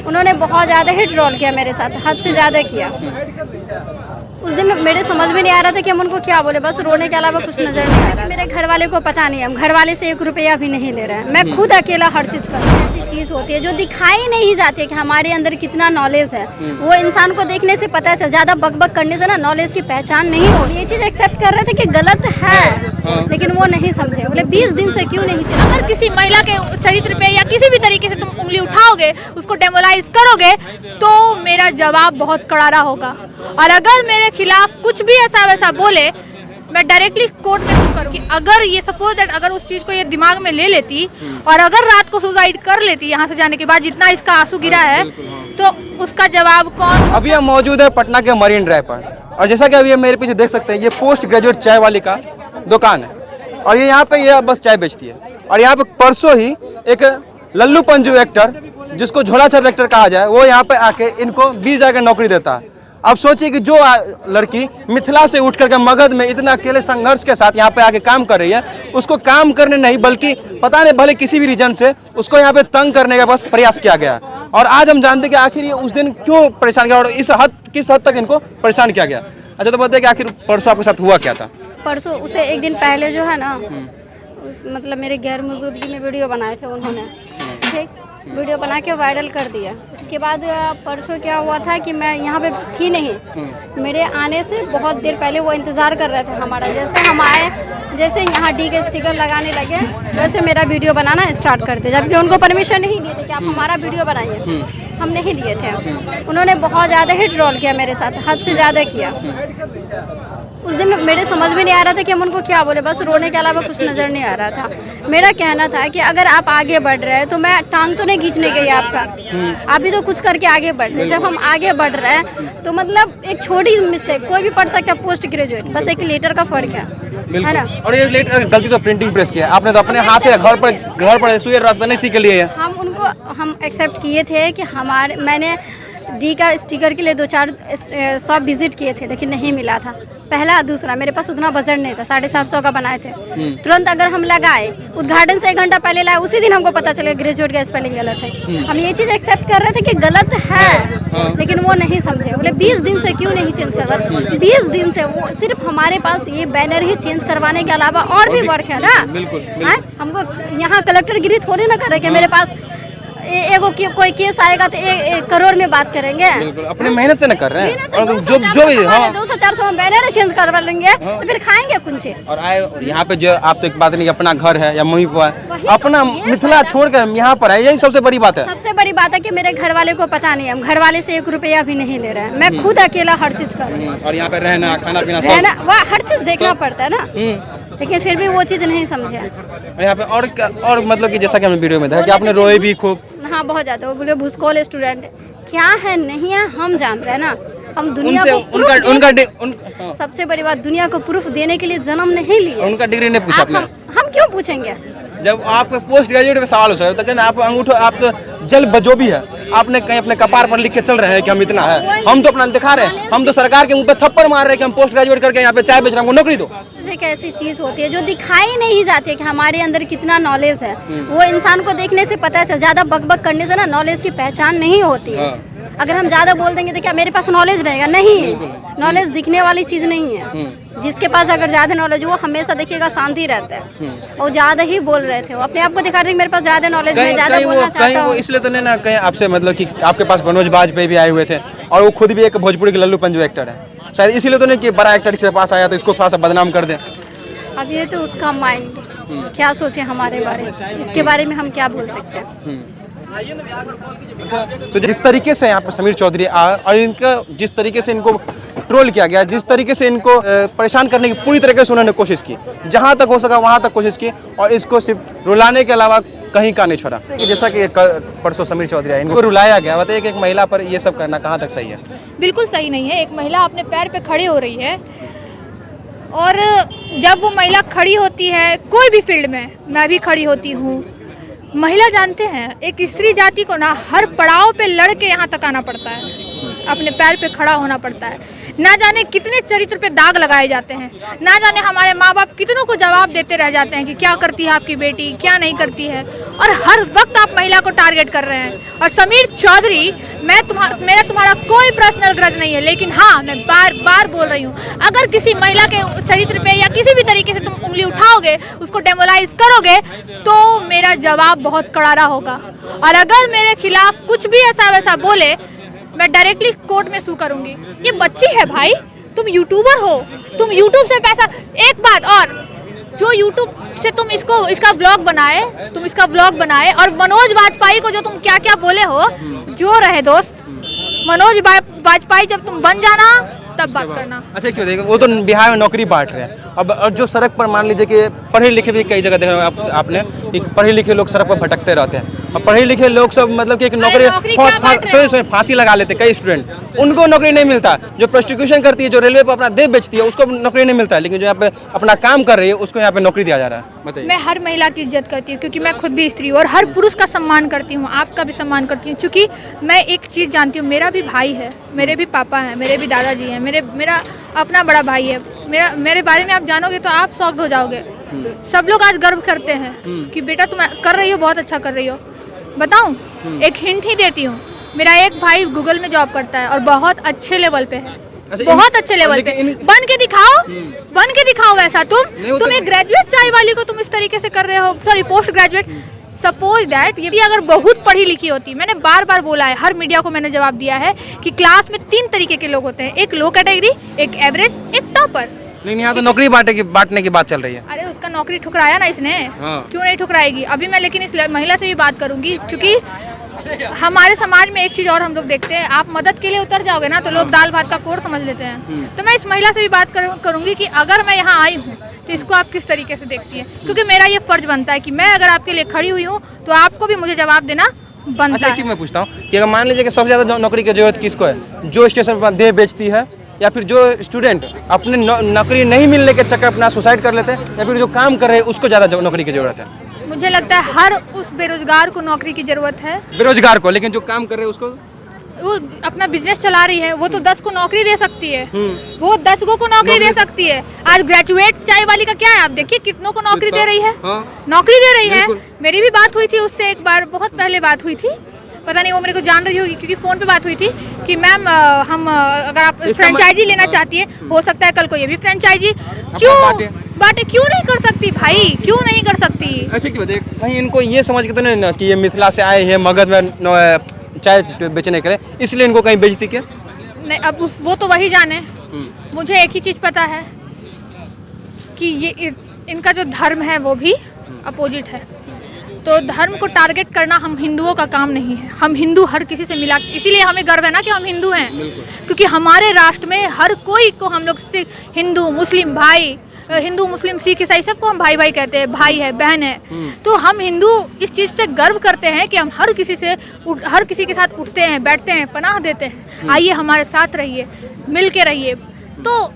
उन्होंने बहुत ज़्यादा ही ट्रोल किया मेरे साथ, हद से ज़्यादा किया। उस दिन मेरे समझ में नहीं आ रहा था कि हम उनको क्या बोले, बस रोने के अलावा कुछ नजर नहीं आ रहा। मेरे घर वाले को पता नहीं, हम घर वाले से 1 रुपया भी नहीं ले रहे हैं। मैं खुद अकेला हर चीज़ करती हूँ। ऐसी चीज़ होती है जो दिखाई नहीं जाती है कि हमारे अंदर कितना नॉलेज है, वो इंसान को देखने से पता चल। ज़्यादा बकबक करने से ना नॉलेज की पहचान नहीं हो। ये चीज़ एक्सेप्ट कर रहे थे कि गलत है, लेकिन वो नहीं समझे। बोले 20 दिन से क्यों नहीं चला। अगर किसी महिला के चरित्र पे या किसी भी तरीके से तुम उंगली उठाओगे, उसको डेमोलाइज करोगे, तो मेरा जवाब बहुत करारा होगा। और अगर मेरे खिलाफ कुछ भी ऐसा वैसा बोले, मैं डायरेक्टली कोर्ट में करूँगी। अगर ये सपोज दैट अगर उस चीज़ को ये दिमाग में ले लेती और अगर रात को सुसाइड कर लेती यहाँ से जाने के बाद, जितना इसका आंसू गिरा है, तो उसका जवाब कौन। अभी हम मौजूद है पटना के मरीन ड्राइव पर, और जैसा कि अभी मेरे पीछे देख सकते हैं, ये पोस्ट ग्रेजुएट चाय वाली का दुकान है, और ये यहाँ पे ये बस चाय बेचती है। और यहाँ पे परसों ही एक लल्लू पंजू एक्टर, जिसको झोला छाप एक्टर कहा जाए, वो यहाँ पे आके इनको 20,000 की नौकरी देता है। अब सोचिए कि जो लड़की मिथिला से उठ करके मगध में इतना अकेले संघर्ष के साथ यहाँ पे आके काम कर रही है, उसको काम करने नहीं बल्कि पता नहीं भले किसी भी रीजन से उसको यहाँ पे तंग करने का बस प्रयास किया गया। और आज हम जानते हैं कि आखिर ये उस दिन क्यों परेशान किया और किस हद तक इनको परेशान किया गया। अच्छा, तो बताइए कि आखिर परसों आपके साथ हुआ क्या था। परसों उसे 1 दिन पहले जो है ना, उस मतलब मेरे गैर मौजूदगी में वीडियो बनाए थे उन्होंने, ठीक, वीडियो बना के वायरल कर दिया। उसके बाद परसों क्या हुआ था कि मैं यहाँ पे थी नहीं, मेरे आने से बहुत देर पहले वो इंतज़ार कर रहे थे हमारा। जैसे हम आए, जैसे यहाँ डी के स्टिकर लगाने लगे, वैसे मेरा वीडियो बनाना स्टार्ट कर दिया, जबकि उनको परमिशन नहीं दी थी कि आप हमारा वीडियो बनाइए, हम नहीं दिए थे। उन्होंने बहुत ज़्यादा ही ट्रोल किया मेरे साथ, हद से ज़्यादा किया। उस दिन मेरे समझ में नहीं आ रहा था कि हम उनको क्या बोले, बस रोने के अलावा कुछ नज़र नहीं आ रहा था। मेरा कहना था कि अगर आप आगे बढ़ रहे हैं तो मैं टांग तो नहीं खींचने गई आपका, आप भी तो कुछ करके आगे बढ़ रहे हैं। जब हम आगे बढ़ रहे हैं तो मतलब एक छोटी मिस्टेक, कोई भी पढ़ सकता है पोस्ट ग्रेजुएट, बस एक लेटर का फ़र्क है ना। और ये लेटर गलती तो प्रिंटिंग प्रेस किया आपने, तो अपने हाथ से घर पर सुई रास्ता नहीं सीख लिए है। हम एक्सेप्ट किए थे कि मैंने डी का स्टिकर के लिए 2-4 शॉप विजिट किए थे, लेकिन नहीं मिला था। पहला, दूसरा मेरे पास उतना बजट नहीं था, 750 का बनाए थे। तुरंत अगर हम लगाए, उद्घाटन से 1 घंटा पहले लाए, उसी दिन हमको पता चला ग्रेजुएट का स्पेलिंग गलत है। हम ये चीज़ एक्सेप्ट कर रहे थे कि गलत है, लेकिन वो नहीं समझे। बोले 20 दिन से क्यों नहीं चेंज करवा। 20 दिन से वो सिर्फ हमारे पास ये बैनर ही चेंज करवाने के अलावा और भी वर्क है ना। हमको यहाँ कलेक्टर गिरी थोड़ी ना करे कि मेरे पास कोई केस आएगा तो 1 करोड़ में बात करेंगे। अपनी मेहनत से न कर रहे हैं, और जो भी 200-400 में बैनर चेंज करवा लेंगे तो फिर खाएंगे कुंचे। और आए यहाँ पे जो आप तो एक बात नहीं, अपना घर है या मम्मी पापा है, अपना मिथिला छोड़कर यहाँ पर है, यही सबसे बड़ी बात है। सबसे बड़ी बात है कि मेरे घर वाले को पता नहीं, हम घर वाले से 1 रुपया भी नहीं ले रहे हैं। मैं खुद अकेला हर चीज कर रही हूँ। और यहाँ पे रहना, खाना पीना, वह हर चीज देखना पड़ता है ना, लेकिन फिर भी वो चीज नहीं समझे। यहाँ पे और मतलब कि जैसा कि हमने वीडियो में देखा कि आपने रोए भी खूब। हाँ, बहुत ज्यादा। वो बोले भूसकोल स्टूडेंट क्या है नहीं है हम जान रहे हैं ना। हम दुनिया को सबसे बड़ी बात, दुनिया को प्रूफ देने के लिए जन्म नहीं लिए। उनका डिग्री नहीं पूछा आपने। हम क्यों पूछेंगे। जब आपके पोस्ट ग्रेजुएट में सवाल हो सकता है, तो आप अंगूठा, आप तो जल जो भी है आपने कहीं अपने कपार पर लिख के चल रहे हैं कि हम इतना है, हम तो अपना दिखा रहे हैं। हम तो सरकार के मुंह पे थप्पड़ मार रहे हैं कि हम पोस्ट ग्रेजुएट करके यहाँ पे चाय बेच रहे हैं, हमको नौकरी दो। एक ऐसी चीज होती है जो दिखाई नहीं जाती है कि हमारे अंदर कितना नॉलेज है, वो इंसान को देखने से पता चल। ज्यादा बकबक करने से ना नॉलेज की पहचान नहीं होती है। अगर हम ज्यादा बोल देंगे तो क्या मेरे पास नॉलेज रहेगा? नहीं, नॉलेज दिखने वाली चीज नहीं है। जिसके पास अगर ज्यादा नॉलेज, वो हमेशा देखिएगा शांति रहता है। और ज्यादा ही बोल रहे थे, वो अपने आप को दिखा रहे थे मेरे पास ज्यादा नॉलेज है, ज्यादा बोलना चाहता हूं। इसलिए तो नहीं ना कहीं आपसे मतलब कि आपके पास मनोज बाजपेयी भी आए हुए थे, और वो खुद भी एक भोजपुरी के लल्लू पंजू एक्टर है, शायद इसीलिए तो नहीं कि बड़ा एक्टर के पास आया तो इसको थोड़ा सा बदनाम कर दे। अब ये तो उसका माइंड क्या सोचे हमारे बारे में, इसके बारे में हम क्या बोल सकते हैं। तो जिस तरीके से यहाँ पर समीर चौधरी आए और इनका जिस तरीके से इनको ट्रोल किया गया, जिस तरीके से इनको परेशान करने की पूरी तरीके से उन्होंने कोशिश की, जहाँ तक हो सका वहाँ तक कोशिश की, और इसको सिर्फ रुलाने के अलावा कहीं का नहीं छोड़ा। जैसा कि परसों समीर चौधरी आए, इनको रुलाया गया। बताइए कि एक महिला पर ये सब करना कहाँ तक सही है? बिल्कुल सही नहीं है। एक महिला अपने पैर पे खड़ी हो रही है, और जब वो महिला खड़ी होती है कोई भी फील्ड में, मैं भी खड़ी होती हूँ, महिला जानते हैं एक स्त्री जाति को ना हर पड़ाव पे लड़ के यहाँ तक आना पड़ता है, अपने पैर पे खड़ा होना पड़ता है। ना जाने कितने चरित्र पे दाग लगाए जाते हैं, ना जाने हमारे माँ बाप कितनों को जवाब देते रह जाते हैं कि क्या करती है आपकी बेटी, क्या नहीं करती है, और हर वक्त आप महिला को टारगेट कर रहे हैं। और समीर चौधरी, मेरा तुम्हारा कोई पर्सनल ग्रज नहीं है, लेकिन हाँ मैं बार बार बोल रही हूँ, अगर किसी महिला के चरित्र पे या किसी भी तरीके से तुम उंगली उठाओगे, उसको डेमोलाइज करोगे, तो मेरा जवाब बहुत करारा होगा। और अगर मेरे खिलाफ कुछ भी ऐसा वैसा बोले, मैं डायरेक्टली कोर्ट में सू करूंगी। ये बच्ची है भाई, तुम यूट्यूबर हो, तुम यूट्यूब से पैसा। एक बात और, जो यूट्यूब से तुम इसका ब्लॉग बनाए और मनोज वाजपेयी को जो तुम क्या क्या बोले हो, जो रहे दोस्त, मनोज वाजपेयी जब तुम बन जाना तब बात करना। अच्छा एक चीज़ देखिए, वो तो बिहार में नौकरी बांट रहे हैं अब, और जो सड़क पर मान लीजिए कि पढ़े लिखे भी कई जगह देखा आपने कि पढ़े लिखे लोग सड़क पर भटकते रहते हैं, और पढ़े लिखे लोग सब मतलब कि एक नौकरी फांसी लगा लेते कई स्टूडेंट, उनको नौकरी नहीं मिलता। जो प्रोस्टिट्यूशन करती है, जो रेलवे पर अपना देह बेचती है, उसको नौकरी नहीं मिलता, लेकिन जो यहाँ पे अपना काम कर रही है उसको यहाँ पे नौकरी दिया जा रहा है। बताइए। मैं हर महिला की इज्जत करती हूँ क्योंकि मैं खुद भी स्त्री हूँ, और हर पुरुष का सम्मान करती हूँ, आपका भी सम्मान करती हूँ, क्योंकि मैं एक चीज़ जानती हूँ, मेरा भी भाई है, मेरे भी पापा हैं, मेरे भी दादाजी हैं, मेरा अपना बड़ा भाई है। मेरे बारे में आप जानोगे तो आप शॉक्ड हो जाओगे। सब लोग आज गर्व करते हैं कि बेटा तुम कर रही हो, बहुत अच्छा कर रही हो। बताऊं, एक हिंट ही देती हूँ, मेरा एक भाई गूगल में जॉब करता है और बहुत अच्छे लेवल पे है, बहुत अच्छे लेवल पे। बन के दिखाओ वैसा। तुम एक ग्रेजुएट चाय वाली को तुम इस तरीके से कर रहे हो, sorry post graduate. Suppose that ये अगर बहुत पढ़ी लिखी होती, मैंने बार बार बोला है, हर मीडिया को मैंने जवाब दिया है कि क्लास में 3 तरीके के लोग होते हैं, एक लो कैटेगरी, एक एवरेज, एक टॉपर। लेकिन यहाँ तो नौकरी बांटने की बात चल रही है। अरे उसका नौकरी ठुकराया ना इसने। हाँ। क्यों नहीं ठुकराएगी अभी मैं, लेकिन इस महिला से भी बात करूंगी, क्योंकि हमारे समाज में एक चीज और हम लोग देखते हैं, आप मदद के लिए उतर जाओगे ना तो लोग दाल भात का कोर समझ लेते हैं। तो मैं इस महिला से भी बात करूंगी कि अगर मैं यहाँ आई हूँ तो इसको आप किस तरीके से देखती हैं, क्योंकि मेरा ये फर्ज बनता है कि मैं अगर आपके लिए खड़ी हुई हूँ तो आपको भी मुझे जवाब देना बनता है। एक चीज मैं पूछता हूँ कि अगर मान लीजिए कि सबसे ज़्यादा नौकरी की जरूरत किसको है, जो स्टेशन पर देह बेचती है, या फिर जो स्टूडेंट अपने नौकरी नहीं मिलने के चक्कर अपना सुसाइड कर लेते हैं, या फिर जो काम कर रहे हैं उसको ज़्यादा नौकरी की जरूरत है? मुझे लगता है हर उस बेरोजगार को नौकरी की जरूरत है, बेरोजगार को, लेकिन जो काम कर रहे हैं उसको, वो अपना बिजनेस चला रही है, वो तो 10 को नौकरी दे सकती है, वो 10 को नौकरी दे सकती है। आज ग्रेजुएट चाय वाली का क्या है, आप देखिए कितनों को नौकरी दे रही है। नौकरी दे रही है। मेरी भी बात हुई थी उससे, एक बार बहुत पहले बात हुई थी, पता नहीं वो मेरे को जान रही होगी क्योंकि फ़ोन पे बात हुई थी कि मैम हम अगर आप फ्रेंचाइजी लेना चाहती है, हो सकता है कल को ये भी फ्रेंचाइजी क्यों नहीं कर सकती भाई, क्यों नहीं कर सकती। अच्छा कहीं इनको ये समझ के तो नहीं ना कि ये मिथिला से आए हैं मगध में चाय बेचने के लिए, इसलिए इनको कहीं बेचती क्या? नहीं, अब वो तो वही जाने। मुझे एक ही चीज़ पता है कि ये इनका जो धर्म है वो भी अपोजिट है। तो धर्म को टारगेट करना हम हिंदुओं का काम नहीं है। हम हिंदू हर किसी से मिला, इसीलिए हमें गर्व है ना कि हम हिंदू हैं, क्योंकि हमारे राष्ट्र में हर कोई को हम लोग से हिंदू मुस्लिम भाई, हिंदू मुस्लिम सिख ईसाई सबको हम भाई भाई कहते हैं, भाई है बहन है। तो हम हिंदू इस चीज़ से गर्व करते हैं कि हम हर किसी के साथ उठते हैं, बैठते हैं, पनाह देते हैं। आइए हमारे साथ रहिए, मिल के रहिए। तो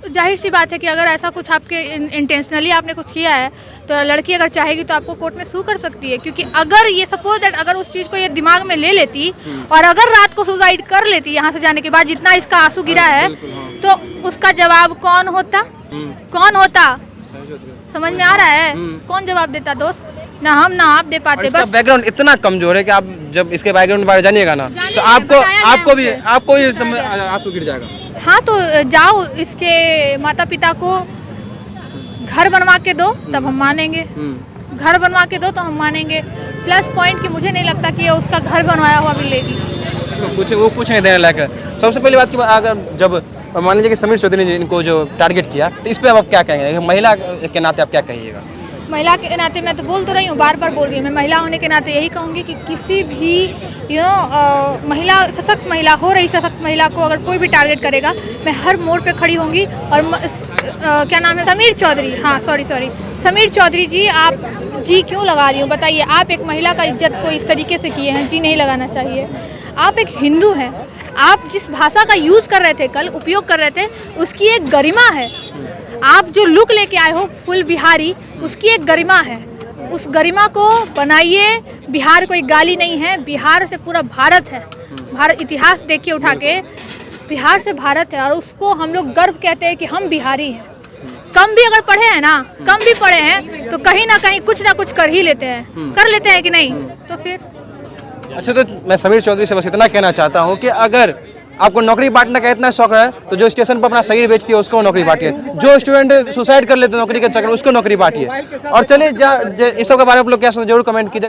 जाहिर सी बात है कि अगर ऐसा कुछ आपके इंटेंशनली आपने कुछ किया है तो लड़की अगर चाहेगी तो आपको कोर्ट में सू कर सकती है, क्योंकि अगर ये सपोज दैट अगर उस चीज़ को ये दिमाग में ले लेती और अगर रात को सुसाइड कर लेती यहाँ से जाने के बाद, जितना इसका आंसू गिरा है, तो उसका जवाब कौन होता? समझ में आ रहा है? कौन जवाब देता दोस्त? ना हम ना आप दे पाते। बस बैकग्राउंड इतना कमजोर है कि आप जब इसके बैकग्राउंड के बारे में जानिएगा ना तो आपको भी आंसू गिर जाएगा। हाँ तो जाओ, इसके माता पिता को घर बनवा के दो तब हम मानेंगे, घर बनवा के दो तो हम मानेंगे। प्लस पॉइंट कि मुझे नहीं लगता कि ये उसका घर बनवाया हुआ भी लेगी। वो कुछ नहीं देने लायक है। सबसे पहली बात की अगर जब मान लीजिए कि समीर चौधरी ने इनको जो टारगेट किया तो इस पर आप क्या कहेंगे? महिला के नाते आप क्या कहिएगा? महिला के नाते मैं तो बोल तो रही हूँ, बार बार बोल रही हूँ। मैं महिला होने के नाते यही कहूँगी कि किसी भी महिला, सशक्त महिला हो रही सशक्त महिला को अगर कोई भी टारगेट करेगा, मैं हर मोड़ पे खड़ी होंगी। और क्या नाम है? समीर चौधरी। हाँ सॉरी समीर चौधरी जी, आप जी क्यों लगा रही हूँ बताइए? आप एक महिला का इज्जत को इस तरीके से किए हैं, जी नहीं लगाना चाहिए। आप एक हिंदू हैं, आप जिस भाषा का यूज़ कर रहे थे, कल उपयोग कर रहे थे, उसकी एक गरिमा है। आप जो लुक लेके आए हो फुल बिहारी, उसकी एक गरिमा है, उस गरिमा को बनाइए। बिहार कोई गाली नहीं है, बिहार से पूरा भारत है। भारत इतिहास देखिए उठा के, बिहार से भारत है और उसको हम लोग गर्व कहते हैं कि हम बिहारी हैं। कम भी अगर पढ़े हैं ना, कम भी पढ़े हैं तो कहीं ना कहीं कुछ ना कुछ कर ही लेते हैं, कर लेते हैं कि नहीं? तो फिर अच्छा, तो मैं समीर चौधरी से बस इतना कहना चाहता हूँ कि अगर आपको नौकरी बांटने का इतना शौक है तो जो स्टेशन पर अपना शरीर बेचती है उसको नौकरी बांटिए, जो स्टूडेंट सुसाइड कर लेते हैं नौकरी के चक्कर में उसको नौकरी बांटिए। और चलिए इस सब के बारे में आप लोग क्या सोचते हैं जरूर कमेंट कीजिए।